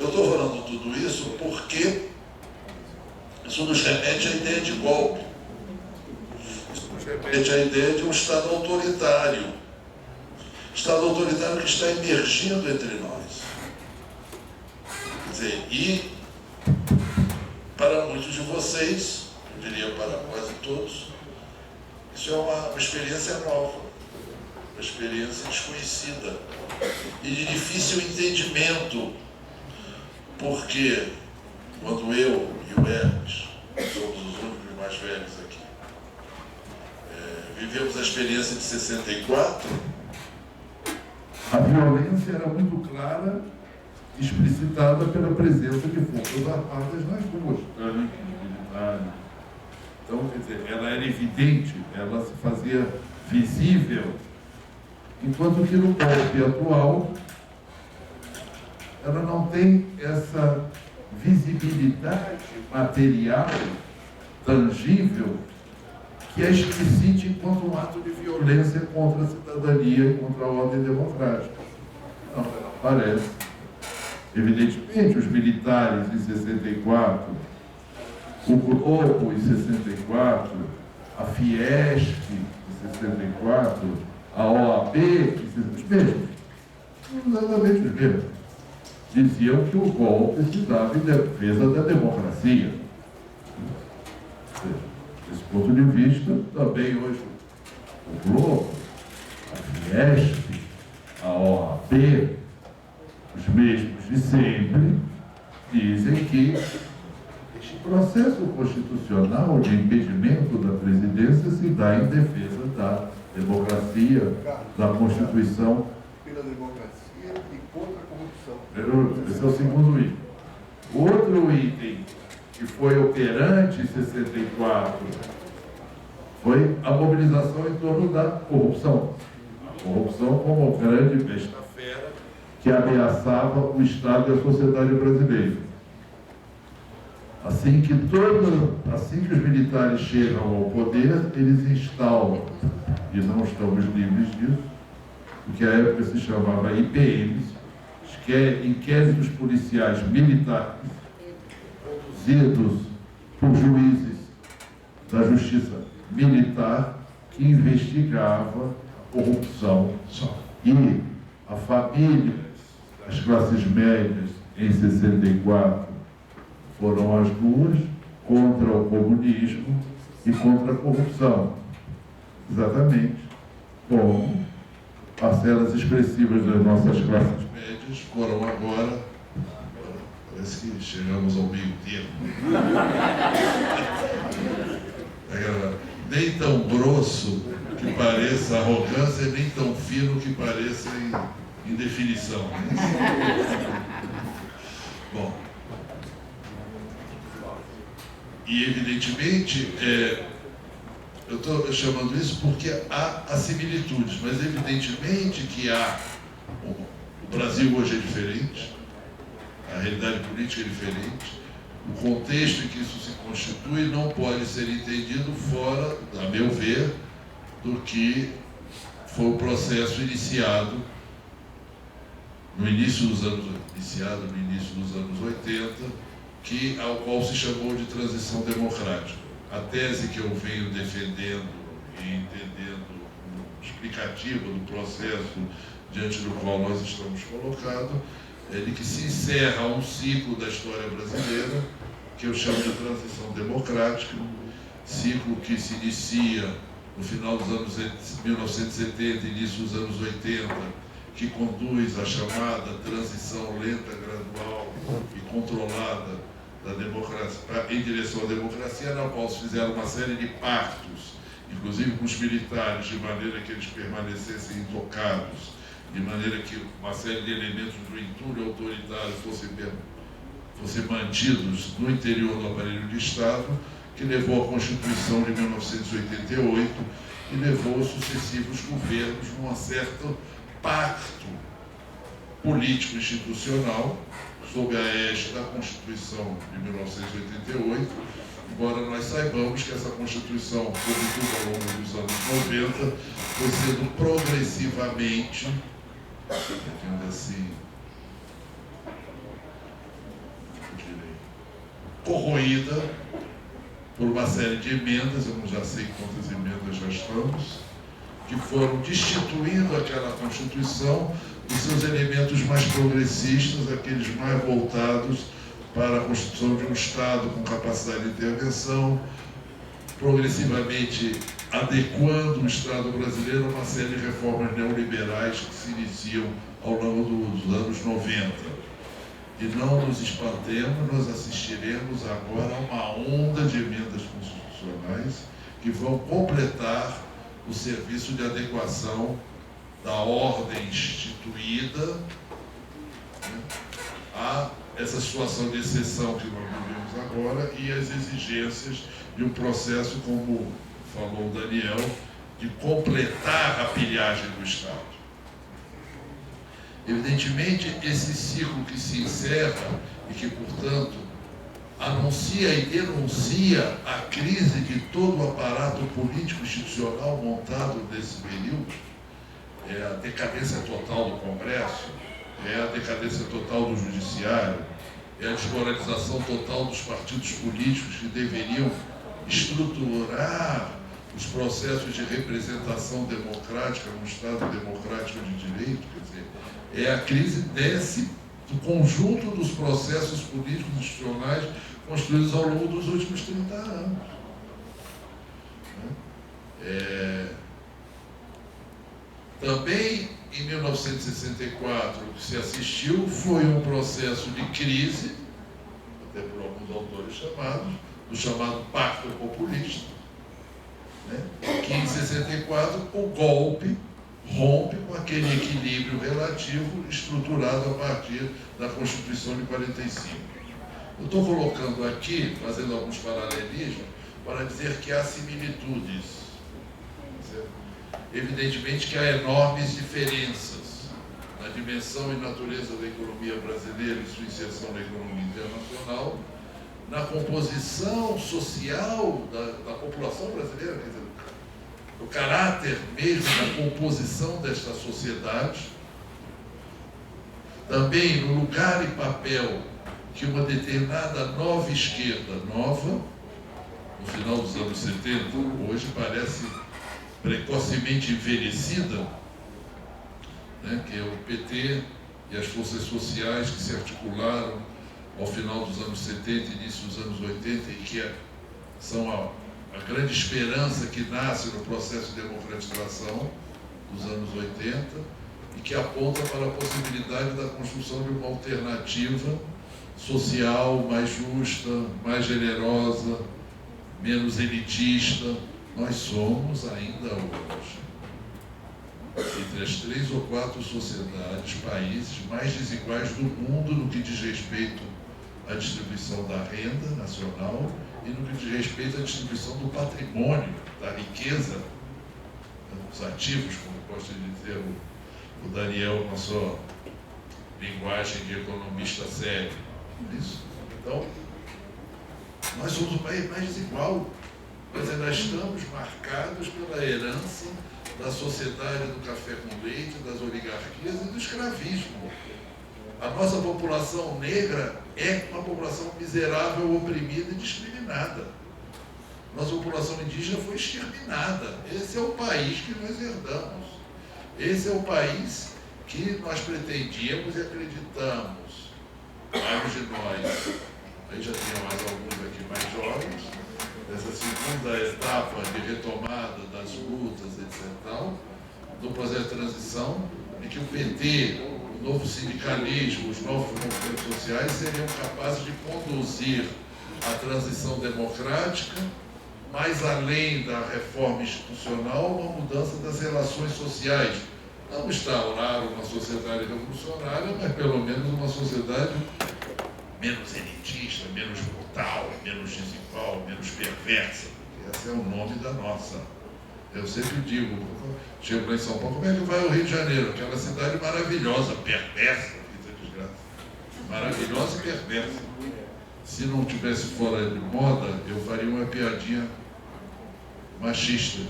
Eu estou falando tudo isso porque isso nos remete à ideia de golpe. Isso nos remete à ideia de um Estado autoritário. Estado autoritário que está emergindo entre nós. Quer dizer, e para muitos de vocês, eu diria para quase todos, isso é uma experiência nova, uma experiência desconhecida e de difícil entendimento, porque quando eu e o Hermes, somos os únicos mais velhos aqui, vivemos a experiência de 64, a violência era muito clara, explicitada pela presença de forças armadas nas ruas, tanques, militares. Então, quer dizer, ela era evidente, ela se fazia visível, enquanto que no golpe atual, ela não tem essa visibilidade material, tangível, que é explicite enquanto um ato de violência contra a cidadania e contra a ordem democrática. Não, ela aparece. Evidentemente, os militares em 64, o Grupo em 64, a Fiesp em 64, a OAB os mesmos, exatamente os mesmos, diziam que o golpe se dava em defesa da democracia. Desse ponto de vista, também hoje o Globo, a Fiesp, a OAB, os mesmos de sempre, dizem que este processo constitucional de impedimento da presidência se dá em defesa da democracia, da Constituição. Pela democracia e contra a corrupção. Esse é o segundo item. Outro item que foi operante em 64 foi a mobilização em torno da corrupção. A corrupção como grande besta-fera que ameaçava o Estado e a sociedade brasileira. Assim que os militares chegam ao poder, eles instalam, e não estamos livres disso, o que à época se chamava IPMs, inquéritos policiais militares, conduzidos por juízes da Justiça Militar, que investigava corrupção. E a família, as classes médias, em 64, foram às ruas contra o comunismo e contra a corrupção. Exatamente como parcelas expressivas das nossas classes médias foram agora, parece que chegamos ao meio termo, nem tão grosso que pareça arrogância, nem tão fino que pareça indefinição. Né? Bom, e evidentemente, eu estou chamando isso porque há similitudes, mas evidentemente que o Brasil hoje é diferente, a realidade política é diferente, o contexto em que isso se constitui não pode ser entendido fora, a meu ver, do que foi o processo iniciado no início dos anos 80, ao qual se chamou de transição democrática. A tese que eu venho defendendo e entendendo explicativa do processo diante do qual nós estamos colocados é de que se encerra um ciclo da história brasileira que eu chamo de transição democrática, ciclo que se inicia no final dos anos 1970, início dos anos 80, que conduz à chamada transição lenta, gradual e controlada da democracia, em direção à democracia, na qual se fizeram uma série de pactos, inclusive com os militares, de maneira que eles permanecessem intocados, de maneira que uma série de elementos do entulho autoritário fossem mantidos no interior do aparelho de Estado, que levou à Constituição de 1988 e levou aos sucessivos governos num certo pacto político-institucional sob a égide da Constituição de 1988, embora nós saibamos que essa Constituição, sobretudo ao longo dos anos 90, foi sendo progressivamente, corroída por uma série de emendas, eu não já sei quantas emendas já estamos, que foram destituindo aquela Constituição dos seus elementos mais progressistas, aqueles mais voltados para a constituição de um Estado com capacidade de intervenção, progressivamente adequando o Estado brasileiro a uma série de reformas neoliberais que se iniciam ao longo dos anos 90. E não nos espantemos, nós assistiremos agora a uma onda de emendas constitucionais que vão completar o serviço de adequação da ordem instituída, né, a essa situação de exceção que nós vivemos agora e as exigências de um processo, como falou o Daniel, de completar a pilhagem do Estado. Evidentemente, esse ciclo que se encerra e que, portanto, anuncia e denuncia a crise de todo o aparato político-institucional montado nesse período, é a decadência total do Congresso, é a decadência total do Judiciário, é a desmoralização total dos partidos políticos que deveriam estruturar os processos de representação democrática num Estado democrático de direito, quer dizer, é a crise do conjunto dos processos políticos institucionais construídos ao longo dos últimos 30 anos. Também, em 1964, o que se assistiu foi um processo de crise, até por alguns autores chamados, do chamado Pacto Populista, né? Que em 64 o golpe rompe com aquele equilíbrio relativo estruturado a partir da Constituição de 45. Eu estou colocando aqui, fazendo alguns paralelismos, para dizer que há similitudes. Evidentemente que há enormes diferenças na dimensão e natureza da economia brasileira e sua inserção na economia internacional, na composição social da população brasileira, quer dizer, o caráter mesmo da composição desta sociedade, também no lugar e papel que uma determinada nova esquerda, nova, no final dos anos 70, hoje parece precocemente envelhecida, né, que é o PT e as forças sociais que se articularam ao final dos anos 70 e início dos anos 80 e que são a grande esperança que nasce no processo de democratização dos anos 80 e que aponta para a possibilidade da construção de uma alternativa social mais justa, mais generosa, menos elitista. Nós somos ainda hoje, entre as 3 ou 4 sociedades, países mais desiguais do mundo no que diz respeito à distribuição da renda nacional e no que diz respeito à distribuição do patrimônio, da riqueza, dos ativos, como gosta de dizer o Daniel com a sua linguagem de economista sério. Isso. Então, nós somos o país mais desigual, mas nós estamos marcados pela herança da sociedade do café com leite, das oligarquias e do escravismo. A nossa população negra é uma população miserável, oprimida e discriminada. Nossa população indígena foi exterminada. Esse é o país que nós herdamos. Esse é o país que nós pretendíamos e acreditamos. Vários de nós, aí já tinha mais alguns aqui mais jovens, nessa segunda etapa de retomada das lutas, etc., do processo de transição, em que o PT, o novo sindicalismo, os novos movimentos sociais seriam capazes de conduzir a transição democrática, mais além da reforma institucional, uma mudança das relações sociais. Não instaurar uma sociedade revolucionária, mas pelo menos uma sociedade menos elitista, menos brutal, menos desigual, menos perversa. Esse é o nome da nossa. Eu sempre digo, chego lá em São Paulo, como é que vai o Rio de Janeiro? Aquela cidade maravilhosa, perversa, que desgraça. Maravilhosa e perversa. Se não tivesse fora de moda, eu faria uma piadinha machista,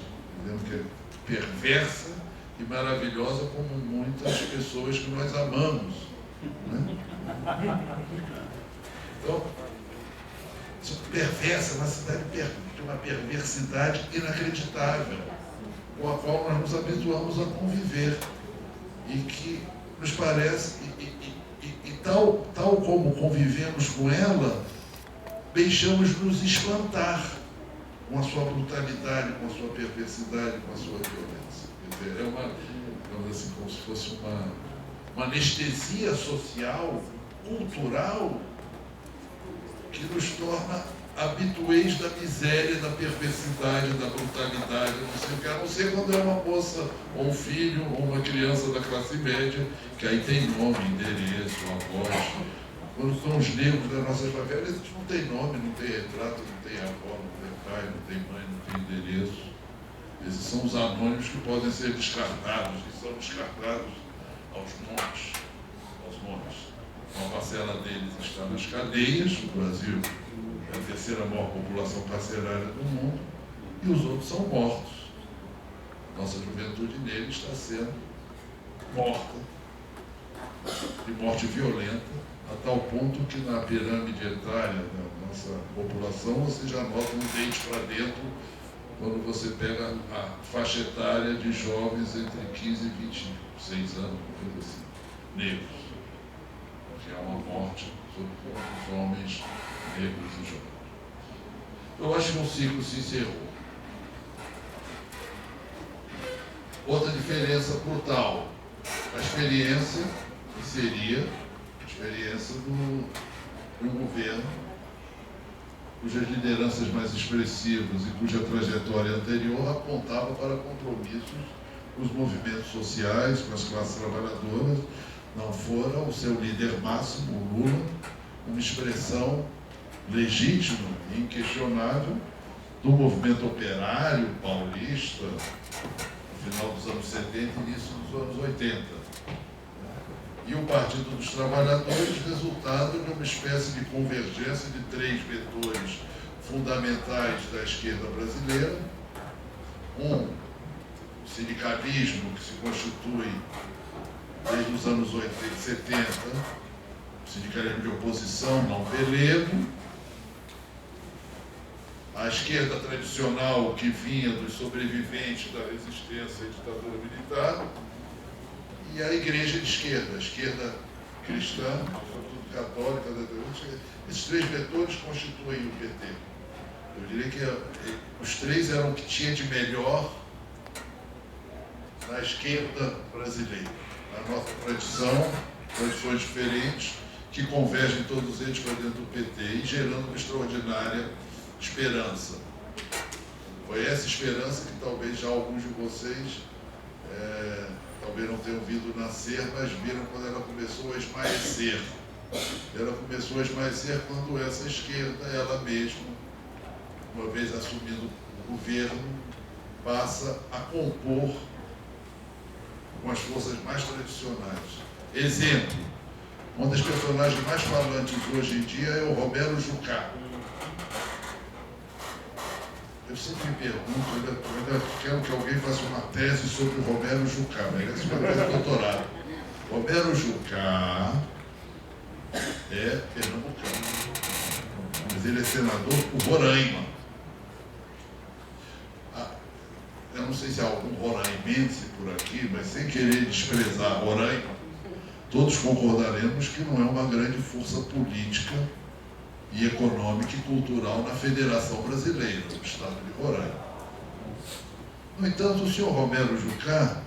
dizendo que é perversa e maravilhosa como muitas pessoas que nós amamos. Né? Então, perversa, uma cidade de uma perversidade inacreditável, com a qual nós nos habituamos a conviver e que nos parece, tal como convivemos com ela, deixamos nos espantar com a sua brutalidade, com a sua perversidade, com a sua violência. Quer dizer, digamos assim, como se fosse uma anestesia social, cultural, que nos torna habituês da miséria, da perversidade, da brutalidade, não sei o que, a não ser quando é uma moça, ou um filho, ou uma criança da classe média, que aí tem nome, endereço, avós. Quando são os negros das nossas favelas, eles não têm nome, não têm retrato, não têm avó, não tem pai, não tem mãe, não tem endereço. Esses são os anônimos que podem ser descartados, e são descartados aos montes. Uma parcela deles está nas cadeias, o Brasil é a terceira maior população carcerária do mundo, e os outros são mortos. Nossa juventude nele está sendo morta, de morte violenta, a tal ponto que na pirâmide etária da nossa população você já nota um dente para dentro quando você pega a faixa etária de jovens entre 15 e 26 anos, coisa assim, negros. Que é uma morte sobre os homens negros e jovens. Eu acho que um ciclo se encerrou. Outra diferença brutal, a experiência, que seria a experiência de um governo cujas lideranças mais expressivas e cuja trajetória anterior apontava para compromissos com os movimentos sociais, com as classes trabalhadoras. Não fora o seu líder máximo, o Lula, uma expressão legítima e inquestionável do movimento operário paulista, no final dos anos 70 e início dos anos 80. E o Partido dos Trabalhadores, resultado de uma espécie de convergência de três vetores fundamentais da esquerda brasileira. O sindicalismo, que se constitui desde os anos 80 e 70, sindicalismo de oposição, não pelego, a esquerda tradicional que vinha dos sobreviventes da resistência à ditadura militar, e a igreja de esquerda, a esquerda cristã, sobretudo católica, esses três vetores constituem o PT. Eu diria que os três eram o que tinha de melhor na esquerda brasileira. A nossa tradição, tradições diferentes, que convergem todos eles para dentro do PT e gerando uma extraordinária esperança. Foi essa esperança que talvez já alguns de vocês talvez não tenham visto nascer, mas viram quando ela começou a esmaecer. Ela começou a esmaecer quando essa esquerda, ela mesma, uma vez assumindo o governo, passa a compor com as forças mais tradicionais. Exemplo, uma das personagens mais falantes hoje em dia é o Romero Jucá. Eu sempre me pergunto, eu ainda quero que alguém faça uma tese sobre o Romero Jucá, merece uma tese de doutorado. Romero Jucá é pernambucano, mas ele é senador por Roraima. Eu não sei se há algum roraimense por aqui, mas sem querer desprezar Roraima, todos concordaremos que não é uma grande força política e econômica e cultural na Federação Brasileira, no estado de Roraima. No entanto, o senhor Romero Jucá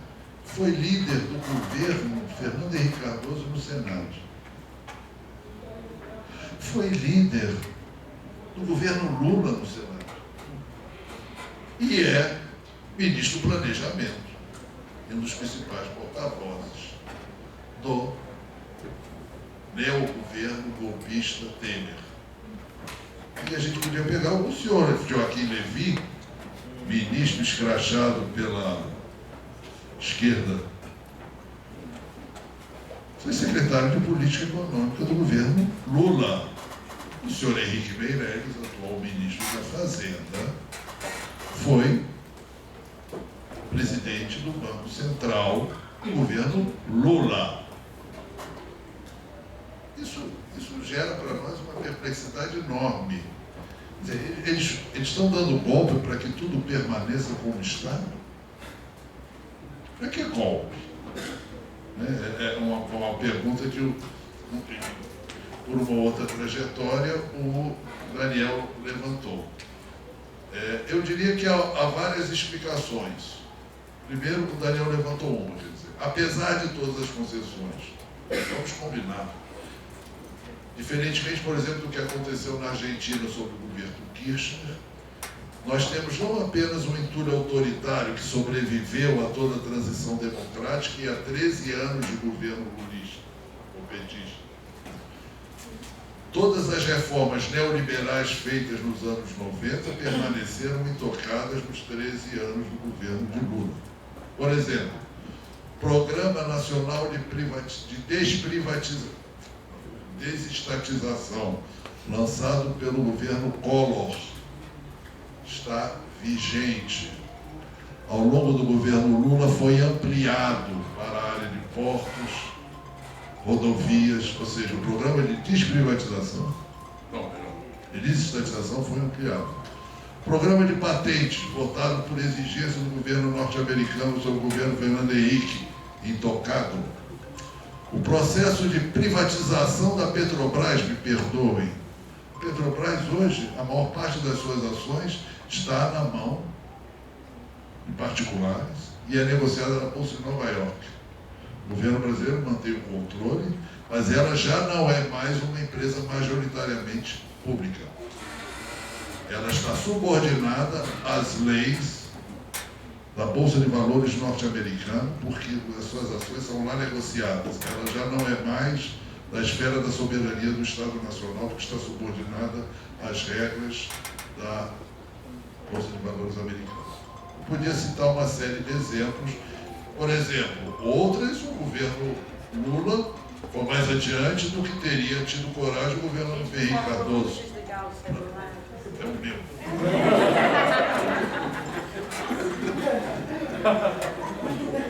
foi líder do governo Fernando Henrique Cardoso no Senado. Foi líder do governo Lula no Senado. E é ministro do Planejamento, e um dos principais porta-vozes do neogoverno golpista Temer. E a gente podia pegar o senhor Joaquim Levy, ministro escrachado pela esquerda, foi secretário de Política Econômica do governo Lula. O senhor Henrique Meirelles, atual ministro da Fazenda, foi presidente do Banco Central do governo Lula. Isso gera para nós uma perplexidade enorme. Eles estão dando golpe para que tudo permaneça como está? Para que golpe? É uma pergunta que, por uma outra trajetória, o Daniel levantou. Eu diria que há várias explicações. Primeiro, o Daniel levantou uma, quer dizer, apesar de todas as concessões, vamos combinar. Diferentemente, por exemplo, do que aconteceu na Argentina sob o governo Kirchner, nós temos não apenas um entulho autoritário que sobreviveu a toda a transição democrática e a 13 anos de governo lulista, ou petista. Todas as reformas neoliberais feitas nos anos 90 permaneceram intocadas nos 13 anos do governo de Lula. Por exemplo, Programa Nacional de Desestatização, lançado pelo governo Collor, está vigente. Ao longo do governo Lula foi ampliado para a área de portos, rodovias, ou seja, o programa de desprivatização, de desestatização foi ampliado. O programa de patentes, votado por exigência do governo norte-americano sobre o governo Fernando Henrique, intocado. O processo de privatização da Petrobras, me perdoem, a Petrobras hoje, a maior parte das suas ações está na mão de particulares e é negociada na Bolsa de Nova York. O governo brasileiro mantém o controle, mas ela já não é mais uma empresa majoritariamente pública. Ela está subordinada às leis da Bolsa de Valores norte-americana, porque as suas ações são lá negociadas. Ela já não é mais da esfera da soberania do Estado Nacional, que está subordinada às regras da Bolsa de Valores americana. Eu podia citar uma série de exemplos. Por exemplo, outras, o governo Lula foi mais adiante do que teria tido coragem o governo Henrique Cardoso. É o meu.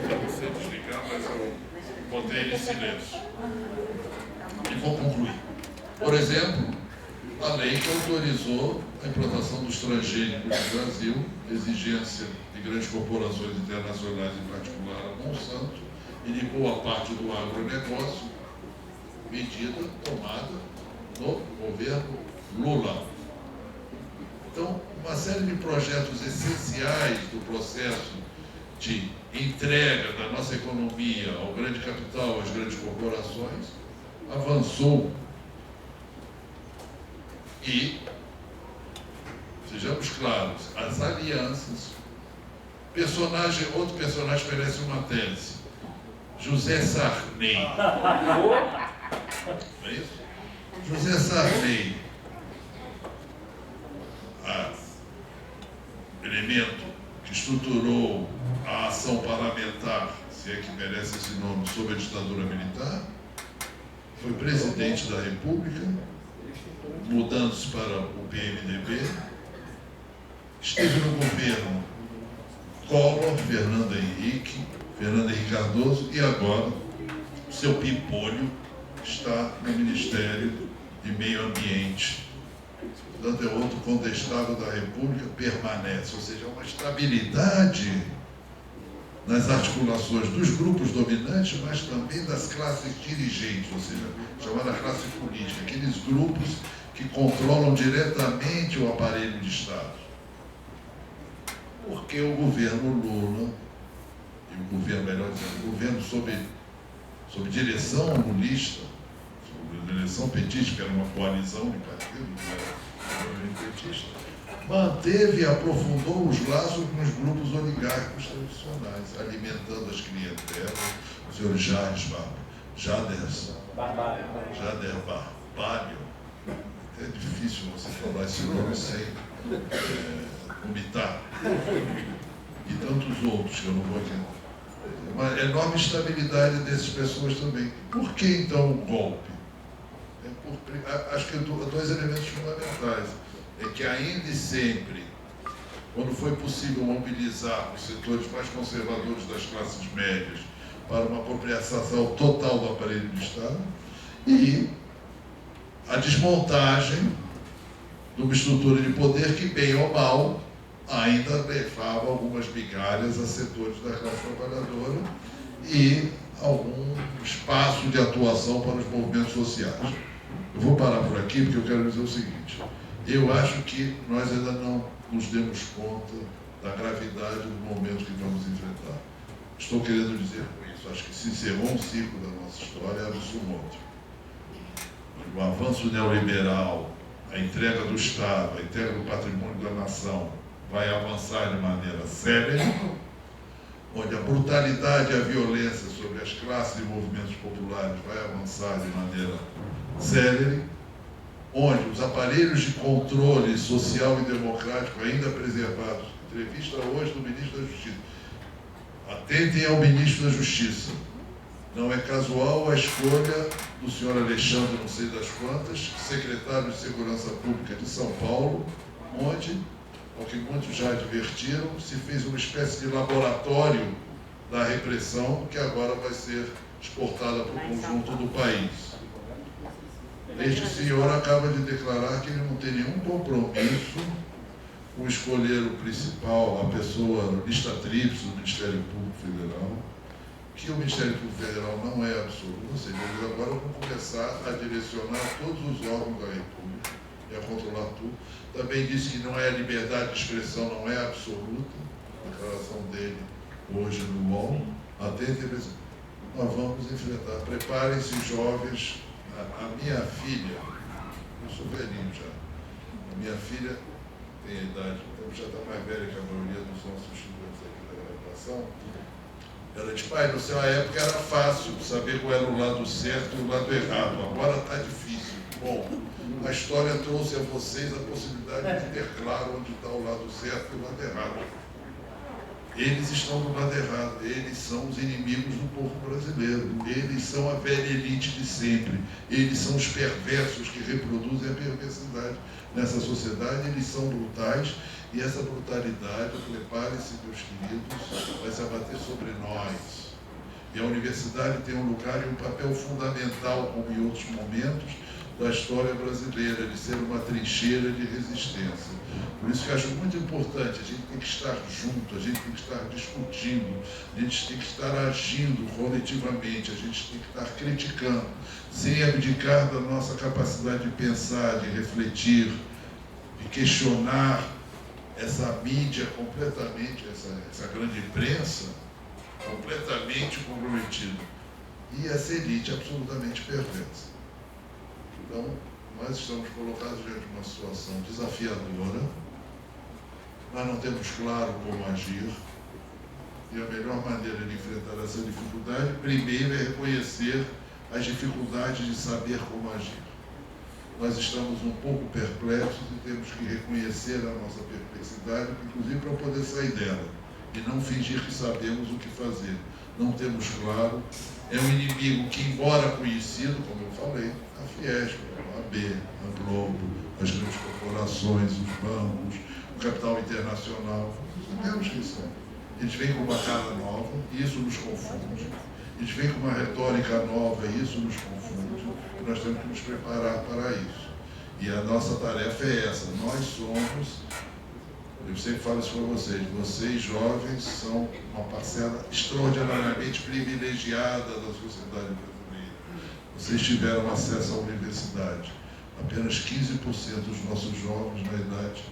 Eu não sei desligar, mas eu botei ele em silêncio. E vou concluir. Por exemplo, a lei que autorizou a implantação dos transgênicos no Brasil, exigência de grandes corporações internacionais, em particular a Monsanto, e de boa parte do agronegócio, medida tomada no governo Lula. Então, uma série de projetos essenciais do processo de entrega da nossa economia ao grande capital, às grandes corporações, avançou. E, sejamos claros, as alianças, outro personagem merece uma tese. José Sarney. Não é isso? José Sarney, elemento que estruturou a ação parlamentar, se é que merece esse nome, sob a ditadura militar, foi presidente da República, mudando-se para o PMDB, esteve no governo Collor, Fernando Henrique Cardoso, e agora o seu pimpolho está no Ministério de Meio Ambiente. Portanto, é outro condestável da República, permanece, ou seja, uma estabilidade nas articulações dos grupos dominantes, mas também das classes dirigentes, ou seja, chamada classe política, aqueles grupos que controlam diretamente o aparelho de Estado. Porque o governo Lula, e o governo, melhor dizendo, o governo sob direção lulista, sob direção petista, que era uma coalizão de partidos, petista, manteve e aprofundou os laços com os grupos oligárquicos tradicionais, alimentando as clientelas, o senhor Jader Barbalho. É difícil você falar esse nome sem vomitar. E tantos outros que eu não vou aqui. Uma enorme estabilidade dessas pessoas também. Por que então o golpe? Acho que dois elementos fundamentais. É que ainda e sempre, quando foi possível mobilizar os setores mais conservadores das classes médias para uma apropriação total do aparelho do Estado, e a desmontagem de uma estrutura de poder que, bem ou mal, ainda levava algumas migalhas a setores da classe trabalhadora e algum espaço de atuação para os movimentos sociais. Eu vou parar por aqui porque eu quero dizer o seguinte: eu acho que nós ainda não nos demos conta da gravidade do momento que vamos enfrentar. Estou querendo dizer com isso, acho que se encerrou um ciclo da nossa história, abre-se um outro. O avanço neoliberal, a entrega do Estado, a entrega do patrimônio da nação vai avançar de maneira séria, onde a brutalidade e a violência sobre as classes e movimentos populares vai avançar de maneira séria, onde os aparelhos de controle social e democrático ainda preservados, entrevista hoje do ministro da Justiça, atentem ao ministro da Justiça. Não é casual a escolha do senhor Alexandre, não sei das quantas, secretário de Segurança Pública de São Paulo, onde, ao que muitos já advertiram, se fez uma espécie de laboratório da repressão que agora vai ser exportada para o conjunto do país. Este senhor acaba de declarar que ele não tem nenhum compromisso com escolher o principal, a pessoa, lista tríplice do Ministério Público Federal, que o Ministério Público Federal não é absoluto, ou seja, eles agora vão começar a direcionar todos os órgãos da República e a controlar tudo. Também disse que não é a liberdade de expressão, não é absoluta, a declaração dele hoje no UOL. Atentem, nós vamos enfrentar. Preparem-se, jovens. A minha filha, eu sou velhinho já, a minha filha tem a idade, já está mais velha que a maioria dos nossos estudantes aqui da graduação. Ela diz: pai, na sua época era fácil saber qual era o lado certo e o lado errado, agora está difícil. Bom, a história trouxe a vocês a possibilidade de ter claro onde está o lado certo e o lado errado. Eles estão do lado errado, eles são os inimigos do povo brasileiro, eles são a velha elite de sempre, eles são os perversos que reproduzem a perversidade nessa sociedade, eles são brutais e essa brutalidade, preparem-se, meus queridos, vai se abater sobre nós. E a universidade tem um lugar e um papel fundamental, como em outros momentos da história brasileira, de ser uma trincheira de resistência. Por isso que eu acho muito importante, a gente tem que estar junto, a gente tem que estar discutindo, a gente tem que estar agindo coletivamente, a gente tem que estar criticando, sem abdicar da nossa capacidade de pensar, de refletir, de questionar essa mídia completamente, essa grande imprensa, completamente comprometida, e essa elite absolutamente perversa. Então, nós estamos colocados diante de uma situação desafiadora, nós não temos claro como agir, e a melhor maneira de enfrentar essa dificuldade, primeiro, é reconhecer as dificuldades de saber como agir. Nós estamos um pouco perplexos e temos que reconhecer a nossa perplexidade, inclusive para poder sair dela, e não fingir que sabemos o que fazer. Não temos claro, é um inimigo que, embora conhecido, como eu falei, a Fiesp, a AB, a Globo, as grandes corporações, os bancos, o capital internacional, sabemos quem são. Eles vêm com uma cara nova e isso nos confunde. Eles vêm com uma retórica nova e isso nos confunde. E nós temos que nos preparar para isso. E a nossa tarefa é essa. Nós somos, eu sempre falo isso para vocês jovens são uma parcela extraordinariamente privilegiada da sociedade brasileira. Vocês tiveram acesso à universidade. Apenas 15% dos nossos jovens na idade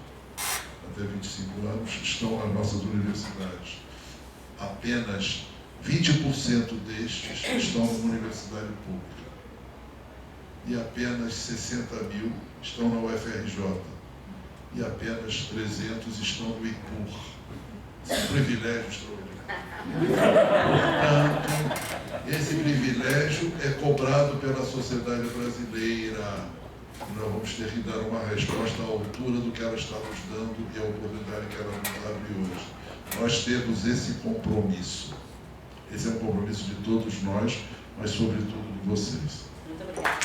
até 25 anos estão nas nossas universidades. Apenas 20% destes estão numa universidade pública. E apenas 60 mil estão na UFRJ. E apenas 300 estão no IPUR. Esse é um privilégio extraordinário. Portanto, esse privilégio é cobrado pela sociedade brasileira. E nós vamos ter que dar uma resposta à altura do que ela está nos dando e a oportunidade que ela nos abre hoje. Nós temos esse compromisso. Esse é um compromisso de todos nós, mas sobretudo de vocês. Muito obrigada.